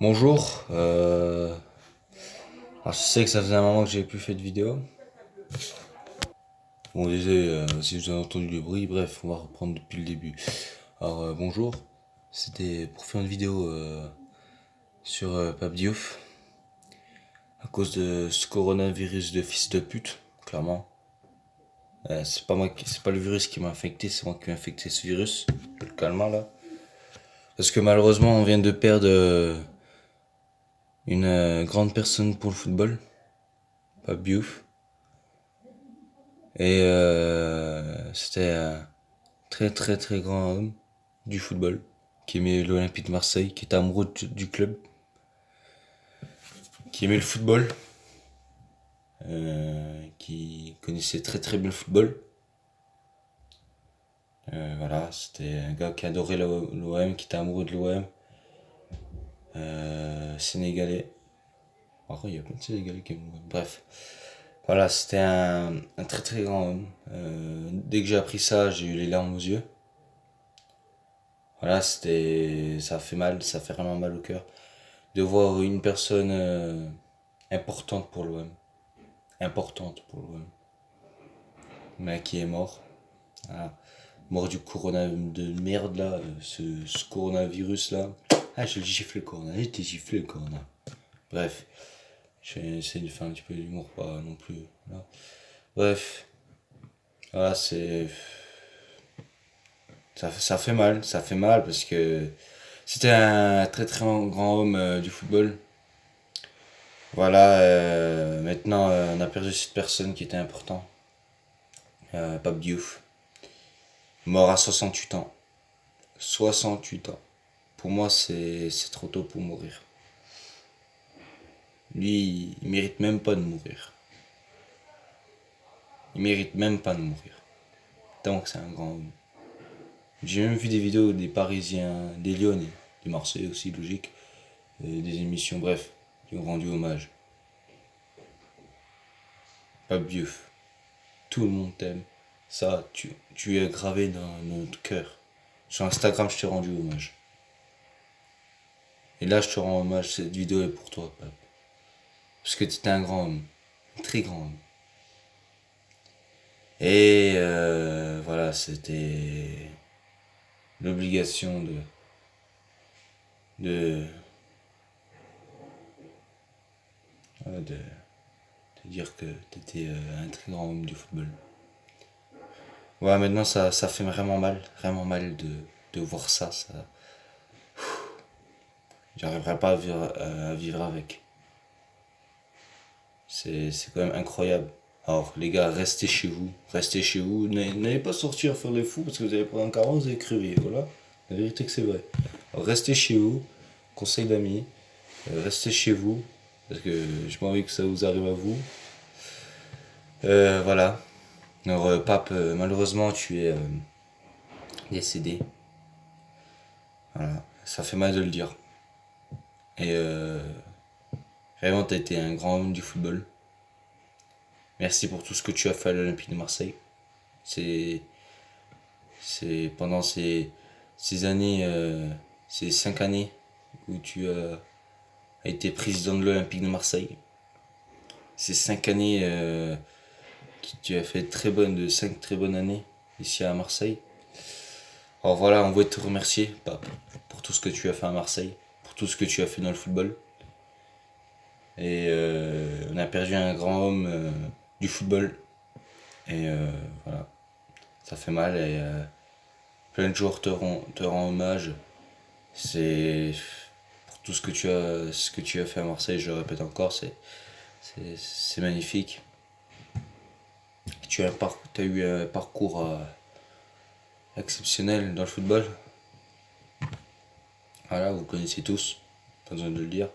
Bonjour, alors je sais que ça faisait un moment que j'avais plus fait de vidéo. Bon, désolé si vous avez entendu du bruit, bref, on va reprendre depuis le début. Alors bonjour, c'était pour faire une vidéo sur Pape Diouf, à cause de ce coronavirus de fils de pute, clairement. C'est pas le virus qui m'a infecté, c'est moi qui ai infecté ce virus, le calmant là. Parce que malheureusement, on vient de perdre une grande personne pour le football, Pape Diouf. Et c'était un très très très grand homme du football qui aimait l'Olympique de Marseille, qui était amoureux du club, qui aimait le football, qui connaissait très très bien le football. Voilà, c'était un gars qui adorait l'OM, qui était amoureux de l'OM, sénégalais. Après, il y a plein de sénégalais qui aiment l'OM. Bref, voilà, c'était un très très grand homme. Dès que j'ai appris ça, j'ai eu les larmes aux yeux. Voilà, ça fait mal, ça fait vraiment mal au cœur de voir une personne importante pour l'OM, importante pour l'OM, mais qui est mort. Voilà. Mort du corona de merde là, ce coronavirus là. Ah, je le gifle le corona, j'ai été giflé le corona. Bref, j'essaie de faire un petit peu d'humour, pas non plus. Là. Bref, voilà, ça fait mal parce que c'était un très très grand homme du football. Voilà, maintenant on a perdu cette personne qui était important, Pape Diouf, mort à 68 ans. 68 ans. Pour moi, c'est trop tôt pour mourir. Lui, il mérite même pas de mourir. Il mérite même pas de mourir. Tant que c'est un grand homme. J'ai même vu des vidéos des Parisiens, des Lyonnais, des Marseillais aussi, logique, des émissions, bref, qui ont rendu hommage. Pape Diouf, tout le monde t'aime. Ça, tu es gravé dans notre cœur. Sur Instagram, je t'ai rendu hommage. Et là, je te rends hommage, cette vidéo est pour toi, Pape. Parce que tu étais un grand homme. Un très grand homme. Et voilà, c'était l'obligation de, de dire que tu étais un très grand homme du football. Voilà, maintenant ça fait vraiment mal de voir ça. J'arriverai pas à vivre avec. C'est quand même incroyable. Alors les gars, restez chez vous, n'allez pas sortir faire les fous parce que vous allez prendre un carreau, vous allez crever, voilà. La vérité que c'est vrai. Alors, restez chez vous, conseil d'amis, restez chez vous, parce que je m'en envie que ça vous arrive à vous. Voilà. Alors Pape, malheureusement tu es décédé. Voilà. Ça fait mal de le dire. Et vraiment t'as été un grand homme du football. Merci pour tout ce que tu as fait à l'Olympique de Marseille. C'est pendant ces années, ces 5 années où tu as été président de l'Olympique de Marseille. Ces 5 années que tu as fait de 5 très bonnes années ici à Marseille. Alors voilà, on veut te remercier, Pape, pour tout ce que tu as fait à Marseille, pour tout ce que tu as fait dans le football. Et on a perdu un grand homme du football. Et voilà, ça fait mal et plein de joueurs te rend hommage. C'est pour tout ce que tu as fait à Marseille, je le répète encore, c'est magnifique. Tu as eu un parcours exceptionnel dans le football. Voilà, vous le connaissez tous, pas besoin de le dire.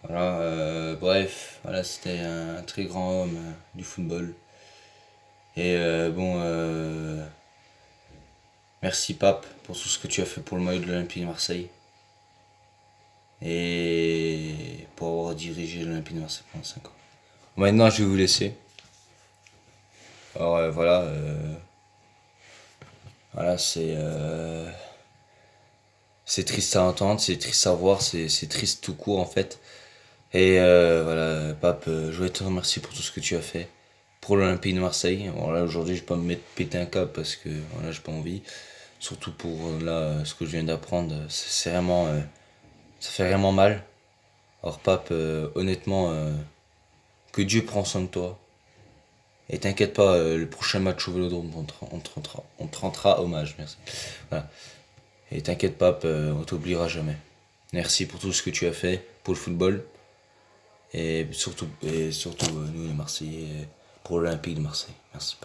Voilà, bref, voilà, c'était un très grand homme du football. Et bon, merci Pape pour tout ce que tu as fait pour le maillot de l'Olympique de Marseille. Et pour avoir dirigé l'Olympique de Marseille pendant 5 ans. Maintenant, je vais vous laisser. Alors voilà, voilà, c'est. c'est triste à entendre, c'est triste à voir, c'est triste tout court en fait. Et voilà, Pape, je voulais te remercier pour tout ce que tu as fait pour l'Olympique de Marseille. Bon, là, aujourd'hui, je vais pas me mettre péter un câble parce que voilà, j'ai pas envie. Surtout pour là, ce que je viens d'apprendre, c'est vraiment, ça fait vraiment mal. Alors, Pape, honnêtement, que Dieu prend soin de toi. Et t'inquiète pas, le prochain match au Vélodrome, on te rendra hommage, merci. Voilà. Et t'inquiète pas, on t'oubliera jamais. Merci pour tout ce que tu as fait pour le football. Et surtout nous les Marseillais, pour l'Olympique de Marseille. Merci.